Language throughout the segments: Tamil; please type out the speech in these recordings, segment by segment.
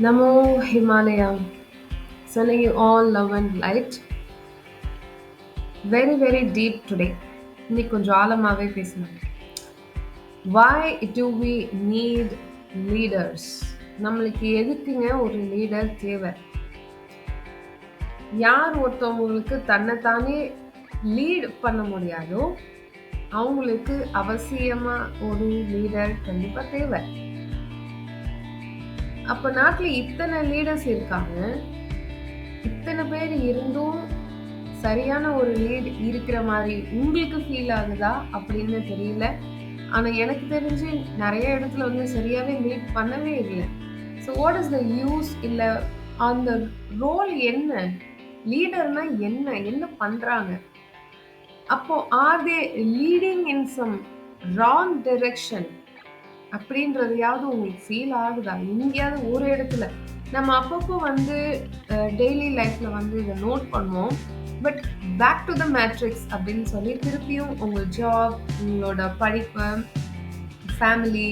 Namo Himalaya, sending you all love and light. Very, very deep today. இன்னைக்கு கொஞ்சம் ஆழமாவே பேசலாம். Why do we need leaders? நம்மளுக்கு எதுக்குங்க ஒரு லீடர் தேவை? யார் ஒருத்தவங்களுக்கு தன்னைத்தானே லீட் பண்ண முடியாதோ அவங்களுக்கு அவசியமா ஒரு லீடர் கண்டிப்பா தேவை. அப்ப நாட்டுல இத்தனை லீடர்ஸ் இருக்காங்க. இத்தனை பேர் இருந்தும் சரியான ஒரு லீட் இருக்கிற மாதிரி உங்களுக்கு ஃபீல் ஆகுதா அப்படின்னு தெரியல. ஆனா எனக்கு தெரிஞ்சு நிறைய இடத்துல வந்து சரியாவே லீட் பண்ணவே இல்லை. So what is the use? இல்ல அந்த ரோல் என்ன? லீடர்னா என்ன என்ன பண்றாங்க? அப்போ are they leading in some wrong direction அப்படின்றதையாவது உங்களுக்கு ஃபீல் ஆகுதா? எங்கேயாவது ஒரு இடத்துல நம்ம அப்பப்போ வந்து டெய்லி லைஃப்ல வந்து இதை நோட் பண்ணுவோம். But back to the matrix அப்படின்னு சொல்லி திருப்பியும் உங்கள் ஜாப், உங்களோட படிப்பு, ஃபேமிலி,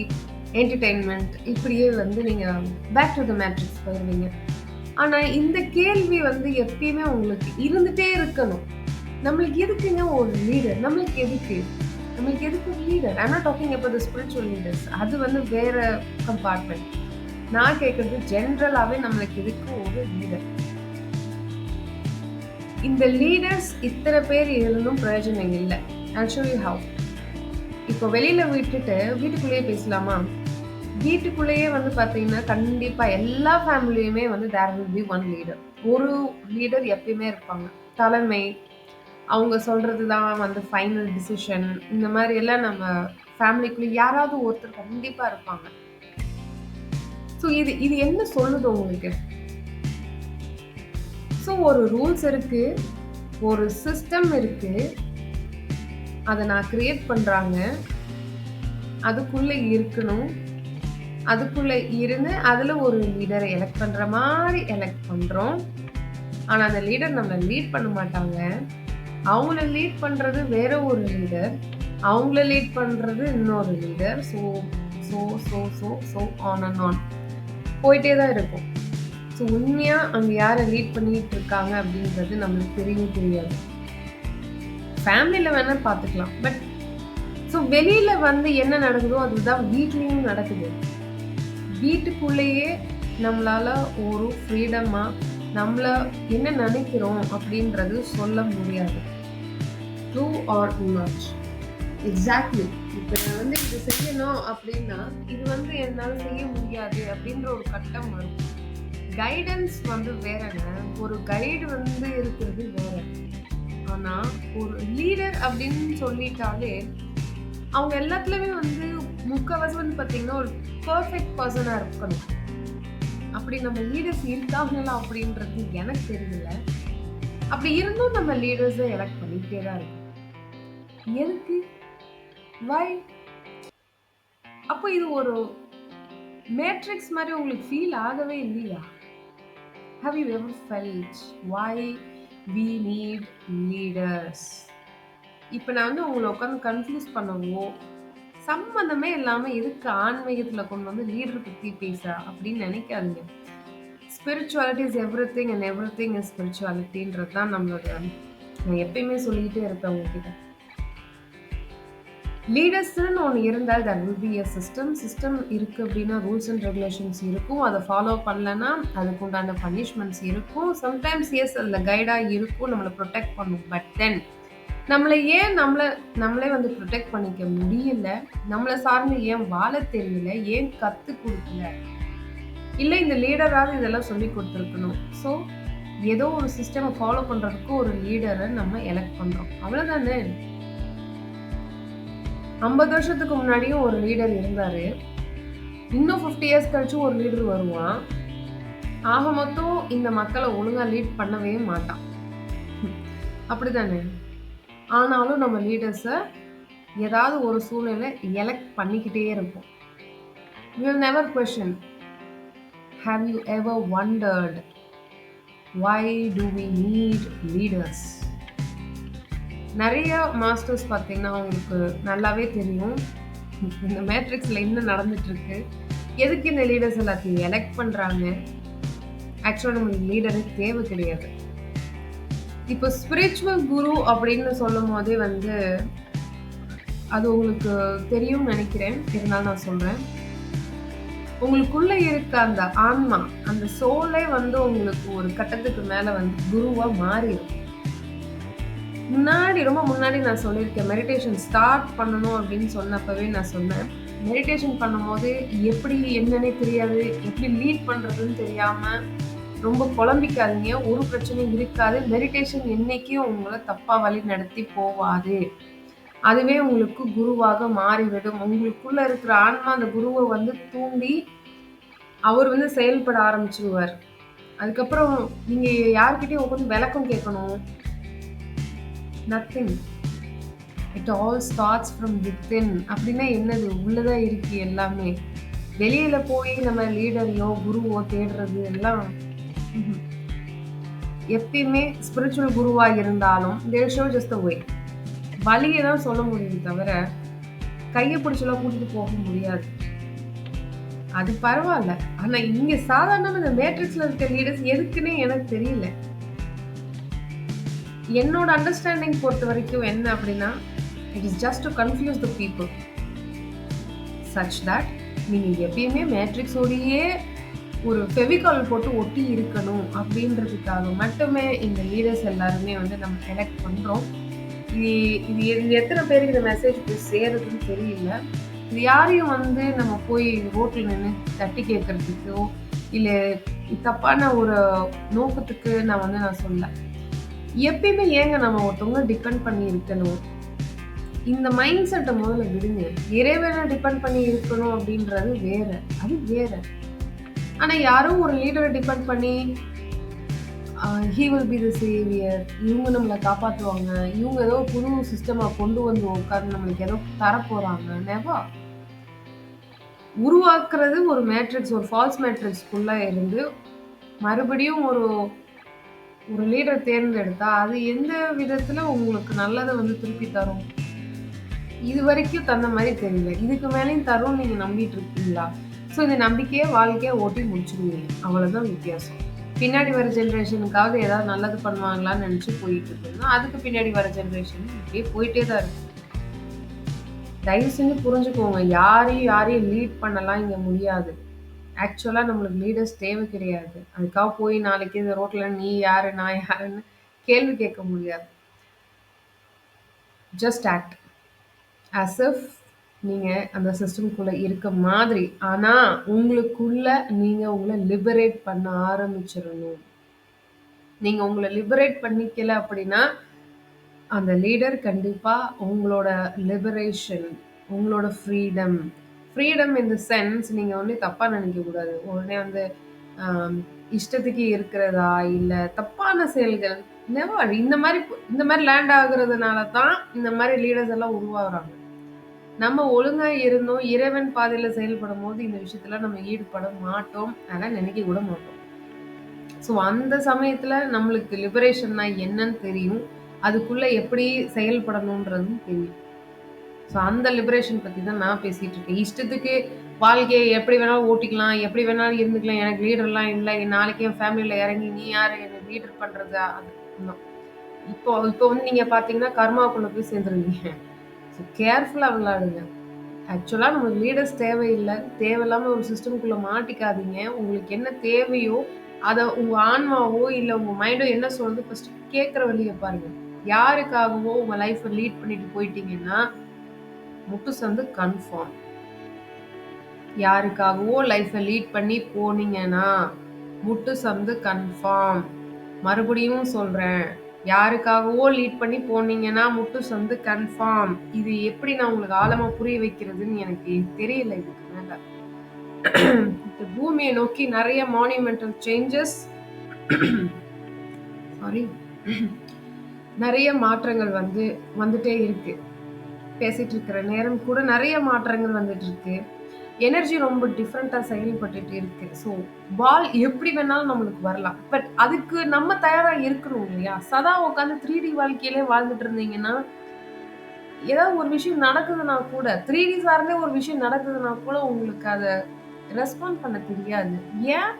என்டர்டெயின்மெண்ட் இப்படியே வந்து நீங்கள் பேக் டு த மேட்ரிக்ஸ் போயிடுவீங்க. ஆனால் இந்த கேள்வி வந்து எப்பயுமே உங்களுக்கு இருந்துகிட்டே இருக்கணும். நம்மளுக்கு எதுக்குங்க ஒரு லீடர்? நம்மளுக்கு எதுக்கு ஒரு leader? I'm not talking about the spiritual leaders. அது வந்து வேற கம்பார்ட்மெண்ட். நான் கேட்கறது ஜென்ரலாகவே நம்மளுக்கு எதுக்கு ஒரு லீடர்? இந்த லீடர்ஸ் இத்தனை பேர் இருந்தும் பிரயோஜனம் இல்லை. Actually how? இப்போ வெளியில விட்டுட்டு வீட்டுக்குள்ளேயே பேசலாமா? வீட்டுக்குள்ளேயே வந்து பார்த்தீங்கன்னா கண்டிப்பாக எல்லா ஃபேமிலியுமே வந்து there will be one leader. ஒரு லீடர் எப்பயுமே இருப்பாங்க. தலைமை, அவங்க சொல்கிறது தான் வந்து ஃபைனல் டிசிஷன். இந்த மாதிரி எல்லாம் நம்ம ஃபேமிலிக்குள்ளே யாராவது ஒருத்தர் கண்டிப்பாக இருப்பாங்க. ஸோ இது இது என்ன சொல்லுது உங்களுக்கு? ஸோ ஒரு ரூல்ஸ் இருக்கு, ஒரு சிஸ்டம் இருக்கு, அதை நான் கிரியேட் பண்ணுறாங்க, அதுக்குள்ளே இருக்கணும், அதுக்குள்ளே இருந்து அதில் ஒரு லீடரை எலெக்ட் பண்ணுற மாதிரி எலெக்ட் பண்ணுறோம். ஆனால் அந்த லீடர் நம்மளை லீட் பண்ண மாட்டாங்க. அவங்கள லீட் பண்ணுறது வேற ஒரு லீடர், அவங்கள லீட் பண்ணுறது இன்னொரு leader. So so so so so on and on போயிட்டே தான் இருக்கும். ஸோ உண்மையாக அங்கே யாரை லீட் பண்ணிட்டு இருக்காங்க அப்படின்றது நம்மளுக்கு தெரியாது. ஃபேமிலியில் வேணால் பார்த்துக்கலாம். பட் ஸோ வெளியில் வந்து என்ன நடக்குதோ அதுதான் வீட்லேயும் நடக்குது. வீட்டுக்குள்ளேயே நம்மளால் ஒரு ஃப்ரீடமாக நம்மளை என்ன நினைக்கிறோம் அப்படின்றது சொல்ல முடியாது. True R not? எக்ஸாக்ட்லி. இப்போ நான் வந்து இது செய்யணும் அப்படின்னா இது வந்து என்னால் செய்ய முடியாது அப்படின்ற ஒரு கட்டம் வரும். கைடன்ஸ் வந்து வேறங்க. ஒரு கைடு வந்து இருக்கிறது வேற. ஆனால் ஒரு லீடர் அப்படின்னு சொல்லிட்டாலே அவங்க எல்லாத்துலேயுமே வந்து முக்கால்வாசி வந்து பார்த்தீங்கன்னா ஒரு பர்ஃபெக்ட் பர்சனாக இருக்கணும். அப்படி நம்ம லீடர்ஸ் இருக்காங்களா அப்படின்றது எனக்கு தெரியல. அப்படி இருந்தும் நம்ம லீடர்ஸை எலெக்ட் பண்ணிக்கிட்டே தான் இருக்கும். எதுக்கு? வை? அப்போ இது ஒரு மேட்ரிக்ஸ் மாதிரி உங்களுக்கு ஃபீல் ஆகவே இல்லையா? How you ever felt why we need leaders? இப்போ நான் வந்து உங்களை உட்காந்து கன்ஃபியூஸ் பண்ணவோ சம்மந்தமே இல்லாமல் எதுக்கு ஆன்மீகத்தில் கொண்டு வந்து லீடர் பற்றி பேச அப்படின்னு நினைக்காதீங்க. Spirituality is everything and everything is ஸ்பிரிச்சுவாலிட்டின்றது தான் நம்மளோட. நான் எப்பயுமே சொல்லிக்கிட்டே இருப்பேன் உங்ககிட்ட. லீடர்ஸ்ன்னு ஒன்று இருந்தால் that will be a system இருக்குது அப்படின்னா ரூல்ஸ் அண்ட் ரெகுலேஷன்ஸ் இருக்கும். அதை ஃபாலோ பண்ணலன்னா அதுக்கு உண்டான பனிஷ்மெண்ட்ஸ் இருக்கும். சம்டைம்ஸ் எஸ் அதில் கைடாக இருக்கும், நம்மளை ப்ரொடெக்ட் பண்ணும். பட் தென் நம்மளை ஏன் நம்மளே வந்து ப்ரொடெக்ட் பண்ணிக்க முடியல? நம்மளை சார்ந்து ஏன் வாழ தெரியல? ஏன் கற்றுக் கொடுக்கல? இல்லை இந்த லீடராவது இதெல்லாம் சொல்லி கொடுத்துருக்கணும். ஸோ ஏதோ ஒரு சிஸ்டமை ஃபாலோ பண்ணுறதுக்கு ஒரு லீடரை நம்ம எலெக்ட் பண்ணுறோம், அவ்வளோதானே. 50 வருஷத்துக்கு முன்னாடியும் ஒரு லீடர் இருந்தார். இன்னும் 50 இயர்ஸ் கழிச்சும் ஒரு லீடர் வருவான். ஆக மொத்தம் இந்த மக்களை ஒழுங்காக லீட் பண்ணவே மாட்டான். அப்படிதானே? ஆனாலும் நம்ம லீடர்ஸை ஏதாவது ஒரு சூழ்நிலை எலெக்ட் பண்ணிக்கிட்டே இருப்போம். We will never question. Have you ever wondered why do we need leaders? நிறைய மாஸ்டர்ஸ் பார்த்தீங்கன்னா அவங்களுக்கு நல்லாவே தெரியும் இந்த மேட்ரிக்ஸில் என்ன நடந்துட்டு இருக்கு, எதுக்கு இந்த லீடர்ஸ் எல்லாத்தையும் எலெக்ட் பண்றாங்க? ஆக்சுவலா நம்மளுக்கு லீடரே தேவை கிடையாது. இப்போ ஸ்பிரிச்சுவல் குரு அப்படின்னு சொல்லும் போதே வந்து அது உங்களுக்கு தெரியும்னு நினைக்கிறேன். இருந்தாலும் நான் சொல்றேன். உங்களுக்குள்ள இருக்க அந்த ஆன்மா, அந்த சோலே வந்து உங்களுக்கு ஒரு கட்டத்துக்கு மேல வந்து குருவா மாறிடும். ரொம்ப முன்னாடி நான் சொல்லியிருக்கேன். மெடிடேஷன் ஸ்டார்ட் பண்ணணும் அப்படின்னு சொன்னப்பவே நான் சொன்னேன். மெடிடேஷன் பண்ணும்போது எப்படி என்னன்னே தெரியாது, எப்படி லீட் பண்றதுன்னு தெரியாம ரொம்ப புலம்பிக்காதீங்க. ஒரு பிரச்சனையும் இருக்காது. மெடிடேஷன் என்னைக்கும் உங்கள தப்பா வழி நடத்தி போவாது. அதுவே உங்களுக்கு குருவாக மாறிவிடும். உங்களுக்குள்ள இருக்கிற ஆன்மா அந்த குருவ வந்து தூண்டி, அவர் வந்து செயல்பட ஆரம்பிச்சுருவார். அதுக்கப்புறம் நீங்க யார்கிட்டயும் உட்காந்து விளக்கம் கேட்கணும். Nothing. It all starts from within. அப்படின்னா என்னது? உள்ளதான் இருக்கு எல்லாமே. வெளியில போய் நம்ம லீடரையோ, குருவோ தேடுறது எல்லாம் ம்ஹ்ம். எப்பயுமே ஸ்பிரிச்சுவல் குருவா இருந்தாலும் தேர் ஷோ ஜஸ்ட் த வே. வழிய தான் சொல்ல முடியுமே தவிர, கைய பிடிச்செல்லாம் கூட்டிட்டு போக முடியாது. அது பரவால்ல. ஆனா இங்க சாதாரணமா இந்த மேட்ரிக்ஸ்ல இருக்க லீடர்ஸ் எதுக்குன்னே எனக்கு தெரியல. என்னோட அண்டர்ஸ்டாண்டிங் பொறுத்தவரைக்கும் என்ன அப்படின்னா, it is just to confuse the people. Such that நீங்க எப்பயுமே மேட்ரிக்ஸோடையே ஒரு ஃபெவிகால் போட்டு ஒட்டி இருக்கணும் அப்படின்றதுக்காக மட்டுமே இந்த லீடர்ஸ் எல்லாருமே வந்து நம்ம எலெக்ட் பண்றோம். இது இது எத்தனை பேருக்கு இந்த மெசேஜ் போய் சேருதுன்னு தெரியல. இது யாரையும் வந்து நம்ம போய் ரோட்ல நின்று தட்டி கேட்கறதுக்கோ, இல்ல தப்பான ஒரு நோக்கத்துக்கு நான் சொல்லல. எப்பயுமே ஏங்க நம்ம ஒருத்தவங்க டிபெண்ட் பண்ணி இருக்கணும்? இந்த மைண்ட் செட்டை முதல்ல விடுங்க. இறைவனை டிபெண்ட் பண்ணி இருக்கணும் அப்படின்றது வேற. அது வேற. ஆனா யாரோ ஒரு லீடரை டிபெண்ட் பண்ணி he will be the Xavier, இவங்க நம்மளை காப்பாற்றுவாங்க, இவங்க ஏதோ புது சிஸ்டமா கொண்டு வந்து உட்காந்து நம்மளுக்கு ஏதோ தரப்போறாங்க. நெவர். உருவாக்குறது ஒரு மேட்ரிக்ஸ், ஒரு ஃபால்ஸ் மேட்ரிக்ஸ்குள்ள இருந்து மறுபடியும் ஒரு ஒரு லீடரை தேர்ந்தெடுத்தா அது எந்த விதத்துல உங்களுக்கு நல்லதை வந்து திருப்பி தரும்? இது வரைக்கும் தந்த மாதிரி தெரியல. இதுக்கு மேலேயும் தரும் நீங்க நம்பிட்டு இருக்கீங்களா? ஸோ இந்த நம்பிக்கையை வாழ்க்கையை ஓட்டி முடிச்சுடுவீங்க. அவ்வளவுதான் வித்தியாசம். பின்னாடி வர ஜென்ரேஷனுக்காவது ஏதாவது நல்லது பண்ணுவாங்களான்னு நினைச்சு போயிட்டு இருக்கோம்னா அதுக்கு பின்னாடி வர ஜென்ரேஷன் இப்படியே போயிட்டே தான் இருக்கு. தயவு செஞ்சு புரிஞ்சுக்கோங்க. யாரையும் லீட் பண்ணலாம் இங்க முடியாது. ஆக்சுவலா நம்மளுக்கு லீடர்ஸ் தேவை கிடையாது. அதுக்காக போய் நாளைக்கு இந்த ரோட்ல நீ யாரு நான் யாருன்னு கேள்வி கேட்க முடியாது. ஜஸ்ட் ஆக்ட் ஆஸ் இஃப் நீங்க அந்த சிஸ்டம்குள்ள இருக்க மாதிரி. ஆனா உங்களுக்குள்ள நீங்க உங்களை லிபரேட் பண்ண ஆரம்பிச்சிடணும். நீங்க உங்களை லிபரேட் பண்ணிக்கல அப்படின்னா அந்த லீடர் கண்டிப்பா உங்களோட லிபரேஷன், உங்களோட ஃப்ரீடம் இன் த சென்ஸ் நீங்க ஒண்ணு தப்பா நினைக்க கூடாது. உடனே வந்து இஷ்டத்துக்கு இருக்கிறதா இல்ல தப்பான செயல்கள் நெவர். இந்த மாதிரி லேண்ட் ஆகுறதுனால தான் இந்த மாதிரி லீடர்ஸ் எல்லாம் உருவாகுறாங்க. நம்ம ஒழுங்கா இருந்தோம், இறைவன் பாதையில செயல்படும் போது இந்த விஷயத்துல நம்ம ஈடுபட மாட்டோம். அதெல்லாம் நினைக்க கூட மாட்டோம். ஸோ அந்த சமயத்துல நம்மளுக்கு லிபரேஷன்னா என்னன்னு தெரியும். அதுக்குள்ள எப்படி செயல்படணுன்றதும் தெரியும். ஸோ அந்த லிபரேஷன் பத்தி தான் நான் பேசிட்டு இருக்கேன். இஷ்டத்துக்கு வாழ்க்கையை எப்படி வேணாலும் ஓட்டிக்கலாம், எப்படி வேணாலும் இருந்துக்கலாம். எனக்கு லீடர்லாம் இல்லை. நாளைக்கு என் ஃபேமிலியில இறங்கி நீ யாரு என்னை லீடர் பண்றது? இப்போ இப்போ வந்து நீங்க பாத்தீங்கன்னா கர்மாக்குள்ள போய் சேர்ந்துருவீங்க. ஸோ கேர்ஃபுல்லா விளையாடுங்க. ஆக்சுவலா நமக்கு லீடர்ஸ் தேவையில்லை. தேவையில்லாம ஒரு சிஸ்டம்குள்ள மாட்டிக்காதீங்க. உங்களுக்கு என்ன தேவையோ அதை உங்க ஆன்மாவோ இல்ல உங்க மைண்டோ என்ன சொல்றது ஃபர்ஸ்ட் கேட்கிற வழியை பாருங்க. யாருக்காகவோ உங்க லைஃப்பை லீட் பண்ணிட்டு போயிட்டீங்கன்னா முட்டு சந்து கன்ஃபார்ம். யாருக்காகவோ லைஃப்பை லீட் பண்ணி போனீங்கன்னா முட்டு சந்து கன்ஃபார்ம். மறுபடியும் சொல்றேன், யாருக்காகவோ லீட் பண்ணி போனீங்கன்னா முட்டு சந்து கன்ஃபார்ம். இது எப்படி நான் உங்களுக்கு ஆழமா புரிய வைக்கிறதுன்னு எனக்கு தெரியல. இதுக்கு மேல இந்த பூமியை நோக்கி நிறைய மானுமெண்டல் சேஞ்சஸ் சாரி நிறைய மாற்றங்கள் வந்துட்டே இருக்கு. பேசிட்டு இருக்கிற நேரம் கூட நிறைய மாற்றங்கள் வந்துட்டு இருக்கு. எனர்ஜி ரொம்ப டிஃப்ரெண்டா செயல்பட்டுட்டு இருக்கு. ஸோ பால் எப்படி வேணாலும் நம்மளுக்கு வரலாம். பட் அதுக்கு நம்ம தயாரா இருக்கணும் இல்லையா? சதா உட்காந்து 3D வாழ்க்கையிலே வாழ்ந்துட்டு இருந்தீங்கன்னா ஏதாவது ஒரு விஷயம் நடக்குதுன்னா கூட 3D சார்ந்தே ஒரு விஷயம் நடக்குதுன்னா கூட உங்களுக்கு அதை ரெஸ்பாண்ட் பண்ண தெரியாது. ஏன்?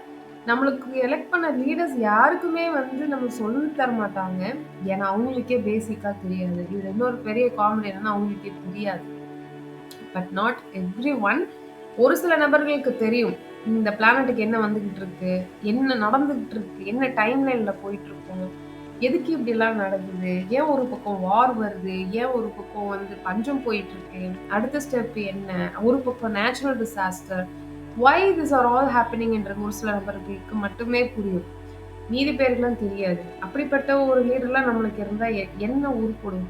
நம்மளுக்கு எலெக்ட் பண்ண லீடர்ஸ் யாருக்குமே வந்து நம்ம சொல்லி தர மாட்டாங்க. ஏன்னா அவங்களுக்கே பேசிக்கா தெரியாது. இதுல இன்னொரு பெரிய காமெடி என்னன்னா அவங்களுக்கே தெரியாது. But not everyone. ஒரு சில நபர்களுக்கு தெரியும். இந்த பிளானட்டுக்கு என்ன வந்துகிட்டு இருக்கு? என்ன நடந்துகிட்டு இருக்கு? என்ன டைம்லைன்ல போயிட்டு இருக்கோம்? எதுக்கு இப்படிலாம் நடக்குது? ஏன் ஒரு பக்கம் வார் வருது? ஏன் ஒரு பக்கம் வந்து பஞ்சம் போயிட்டு இருக்கு? அடுத்த ஸ்டெப் என்ன? ஒரு பக்கம் natural disaster. why these are all happening என்றது ஒரு சில நபர்களுக்கு மட்டுமே புரியும். மீதி பேருக்குலாம் தெரியாது. அப்படிப்பட்ட ஒரு லீடர்லாம் நம்மளுக்கு இருந்தா என்ன உருப்படும்?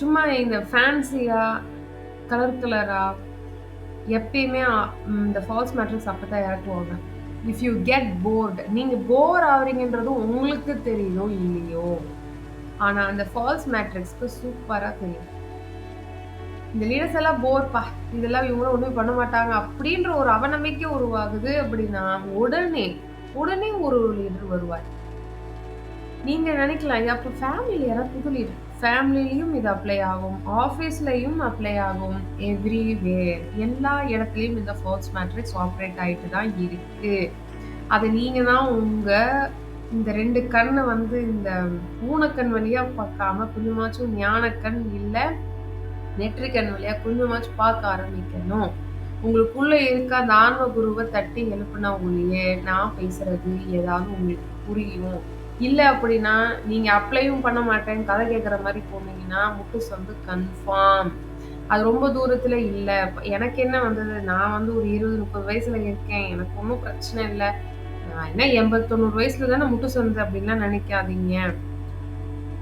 சும்மா இந்த ஃபேன்சியா, கலர் கலரா எப்பயுமே இந்த ஃபால்ஸ் மேட்ரிக்ஸ் அப்பதான் இறக்குவாங்க. இஃப் யூ கெட் போர்டு, நீங்க போர் ஆகுறீங்கன்றது உங்களுக்கு தெரியுதோ இல்லையோ, ஆனா அந்த ஃபால்ஸ் மேட்ரிக்ஸ்க்கு சூப்பரா தெரியும். இந்த லீடர்ஸ் எல்லாம் போர்ப்பா, இதெல்லாம் இவங்களும் ஒண்ணுமே பண்ண மாட்டாங்க அப்படின்ற ஒரு அவநம்பிக்கை உருவாகுது அப்படின்னா உடனே உடனே ஒரு லீடர் வருவார். நீங்க நினைக்கலாம் அப்ப ஃபேமிலியில யாராவது புது லீடர், ஃபேமிலிலையும் இது அப்ளை ஆகும், ஆஃபீஸ்லயும் அப்ளை ஆகும், எவ்ரிவேர் எல்லா இடத்துலயும் இந்த ஃபால்ஸ் மேட்ரிக்ஸ் ஆப்ரேட் ஆயிட்டு தான் இருக்கு. அது நீங்க தான் உங்க இந்த 2 கண்ணை வந்து இந்த ஊனக்கண் வழியா பார்க்காம கொஞ்சமாச்சும் ஞானக்கண் இல்ல நெற்றிக்கண் வழியா கொஞ்சமாச்சும் பார்க்க ஆரம்பிக்கணும். உங்களுக்குள்ள இருக்க அந்த ஆன்ம குருவை தட்டி எழுப்புனா ஒழிய நான் பேசுறது ஏதாவது உங்களுக்கு புரியும். இல்ல அப்படின்னா நீங்க அப்ளையும் பண்ண மாட்டேன் கதை கேட்குற மாதிரி போனீங்கன்னா முட்டு சந்து கன்ஃபார்ம். அது ரொம்ப தூரத்துல இல்ல. எனக்கு என்ன வந்தது, நான் வந்து ஒரு 20-30 வயசுல இருக்கேன், எனக்கு ஒன்றும் பிரச்சனை இல்லை, நான் என்ன 80-90 வயசுல தானே முட்டு சந்து அப்படின்லாம் நினைக்காதீங்க.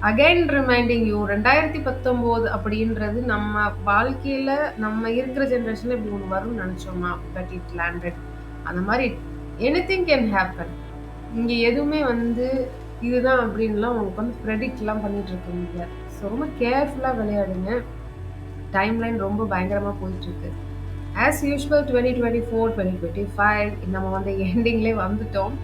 அகைன் ரிமைண்டிங் யூ, 2019 அப்படின்றது நம்ம வாழ்க்கையில நம்ம இருக்கிற ஜென்ரேஷன்ல இப்படி ஒன்று வரும்னு நினைச்சோமா, பட் இட் லேண்டட். அந்த மாதிரி எனிதிங் கேன் ஹேப்பன். இங்க எதுவுமே வந்து இதுதான் அப்படின்லாம் உங்களுக்கு வந்து ப்ரெடிக்ட்லாம் பண்ணிட்டு இருக்க முடியாது. ஸோ ரொம்ப கேர்ஃபுல்லாக விளையாடுங்க. டைம்லைன் ரொம்ப பயங்கரமாக போயிட்டு இருக்கு. ஆஸ் யூஷுவல் 2024 2025 நம்ம வந்து எண்டிங்லேயே வந்துட்டோம்.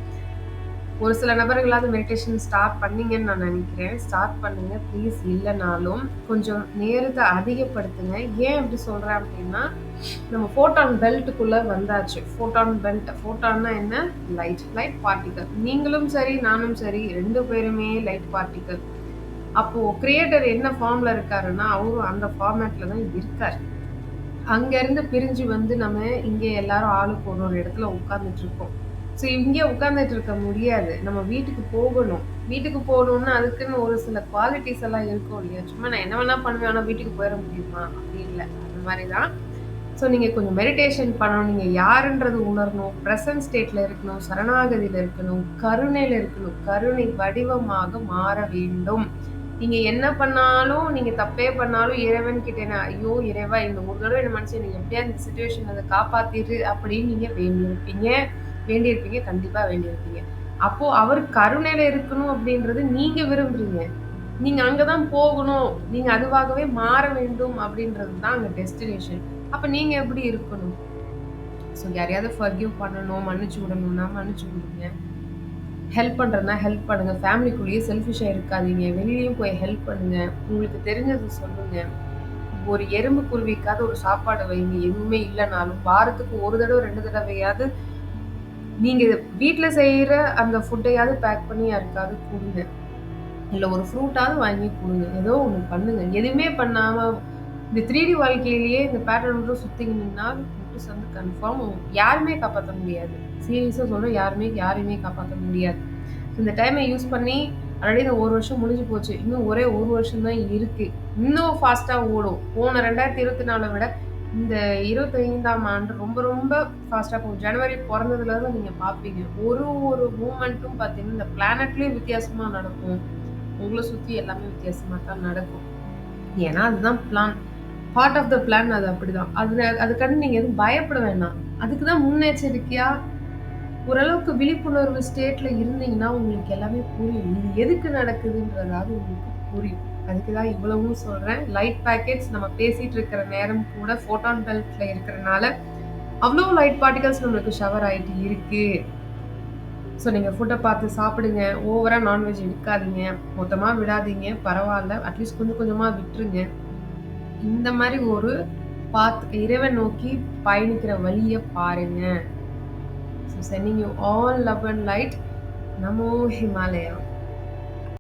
ஒரு சில நபர்களாவது மெடிடேஷன் ஸ்டார்ட் பண்ணீங்கன்னு நான் நினைக்கிறேன். ஸ்டார்ட் பண்ணுங்க ப்ளீஸ். இல்லைனாலும் கொஞ்சம் நேரத்தை அதிகப்படுத்துங்க. ஏன் அப்படி சொல்கிறேன் அப்படின்னா நம்ம ஃபோட்டான் பெல்ட்டுக்குள்ளே வந்தாச்சு. ஃபோட்டான் பெல்ட், ஃபோட்டான்னா என்ன? Light, light particle. நீங்களும் சரி நானும் சரி 2 பேருமே லைட் பார்ட்டிக்கல். அப்போது கிரியேட்டர் என்ன ஃபார்மில் இருக்காருன்னா அவரும் அந்த ஃபார்மேட்டில் தான் இருக்கார். அங்கேருந்து பிரிஞ்சு வந்து நம்ம இங்கே எல்லாரும் ஆளுக்கு ஒரு இடத்துல உட்காந்துட்டு இருக்கோம். ஸோ இங்கே உட்காந்துட்டு இருக்க முடியாது, நம்ம வீட்டுக்கு போகணும். வீட்டுக்கு போகணும்னா அதுக்குன்னு ஒரு சில குவாலிட்டிஸ் எல்லாம் இருக்கும் இல்லையா? சும்மா நான் என்ன வேணா பண்ணுவேன் ஆனால் வீட்டுக்கு போயிட முடியுமா? அப்படி இல்லை. அந்த மாதிரி தான். ஸோ நீங்கள் கொஞ்சம் மெடிடேஷன் பண்ணணும். நீங்கள் யாருன்றது உணரணும், ப்ரெசன்ட் ஸ்டேட்டில் இருக்கணும், சரணாகதியில் இருக்கணும், கருணையில் இருக்கணும். கருணை வடிவமாக மாற வேண்டும். நீங்கள் என்ன பண்ணாலும், நீங்கள் தப்பே பண்ணாலும் இறைவன் கிட்ட ஐயோ இறைவா இந்த ஒரு தடவை என்ன மனுஷன் நீங்கள் எப்படியா இந்த சுச்சுவேஷன் அதை காப்பாற்றிடு அப்படின்னு நீங்கள் வேண்டியிருப்பீங்க, கண்டிப்பாக வேண்டியிருப்பீங்க. அப்போது அவர் கருணையில் இருக்கணும் அப்படின்றது நீங்கள் விரும்புகிறீங்க. நீங்கள் அங்கே தான் போகணும், நீங்கள் அதுவாகவே மாற வேண்டும் அப்படின்றது தான் அங்கே டெஸ்டினேஷன். அப்போ நீங்கள் எப்படி இருக்கணும்? ஸோ யாரையாவது ஃபர்கிவ் பண்ணணும், மன்னிச்சு விடணும்னா மன்னிச்சு விடுங்க. ஹெல்ப் பண்ணுறதுனா ஹெல்ப் பண்ணுங்கள். ஃபேமிலிக்குள்ளேயே செல்ஃபிஷாக இருக்காதீங்க. வெளியிலையும் போய் ஹெல்ப் பண்ணுங்கள். உங்களுக்கு தெரிஞ்சது சொல்லுங்கள். ஒரு எறும்பு குருவிக்காவது ஒரு சாப்பாடு வைங்க. எதுவுமே இல்லைனாலும் வாரத்துக்கு 1 தடவை 2 தடவையாவது நீங்கள் வீட்டில் செய்கிற அந்த ஃபுட்டையாவது பேக் பண்ணி யாருக்காவது கொடுங்க. இல்லை ஒரு ஃப்ரூட்டாவது வாங்கி கொடுங்க. ஏதோ ஒன்று பண்ணுங்கள். எதுவுமே பண்ணாமல் இந்த 3D வாழ்க்கையிலேயே இந்த பேட்டர்ன் மட்டும் சுற்றிங்கன்னா முட்டு சந்து கன்ஃபார்ம் யாருமே காப்பாற்ற முடியாது. சீரியஸாக சொல்கிறேன், யாரையுமே காப்பாற்ற முடியாது. இந்த டைமை யூஸ் பண்ணி ஆல்ரெடி இந்த 1 வருஷம் முடிஞ்சு போச்சு. இன்னும் ஒரே 1 வருஷம் தான் இருக்குது. இன்னும் ஃபாஸ்ட்டாக ஓடும். போன 2024 விட இந்த 25ஆம் ஆண்டு ரொம்ப ரொம்ப ஃபாஸ்ட்டாக போகும். ஜனவரி பிறந்ததுலேருந்து நீங்கள் பார்ப்பீங்க. ஒரு மூமெண்ட்டும் பார்த்தீங்கன்னா இந்த பிளானட்லேயும் வித்தியாசமாக நடக்கும். உங்களை சுற்றி எல்லாமே வித்தியாசமாக தான் நடக்கும். ஏன்னா அதுதான் plan. Part of the plan. அது அப்படிதான். அதுக்காண்டி நீங்கள் எதுவும் பயப்பட வேண்டாம். அதுக்கு தான் முன்னெச்சரிக்கையாக ஓரளவுக்கு விழிப்புணர்வு ஸ்டேட்டில் இருந்தீங்கன்னா உங்களுக்கு எல்லாமே புரியும். இது எதுக்கு நடக்குதுன்றதாவது உங்களுக்கு புரியும். அதுக்கு தான் இவ்வளவும் சொல்கிறேன். லைட் பேக்கெட்ஸ் நம்ம பேசிகிட்டு இருக்கிற நேரம் கூட ஃபோட்டான் பெல்ட்டில் இருக்கிறனால அவ்வளோ லைட் பார்ட்டிகல்ஸ் நம்மளுக்கு ஷவர் ஆகிட்டு இருக்குது. ஸோ நீங்கள் ஃபுட்டை பார்த்து சாப்பிடுங்க. ஓவராக நான்வெஜ் எடுக்காதீங்க, மொத்தமாக விடாதீங்க, பரவாயில்ல, அட்லீஸ்ட் கொஞ்சம் கொஞ்சமாக விட்டுருங்க. இந்த மாதிரி ஒரு இறைவன் நோக்கி பயணிக்கிற வழிய பாருங்க. So sending you all love and light. Namo Himalaya.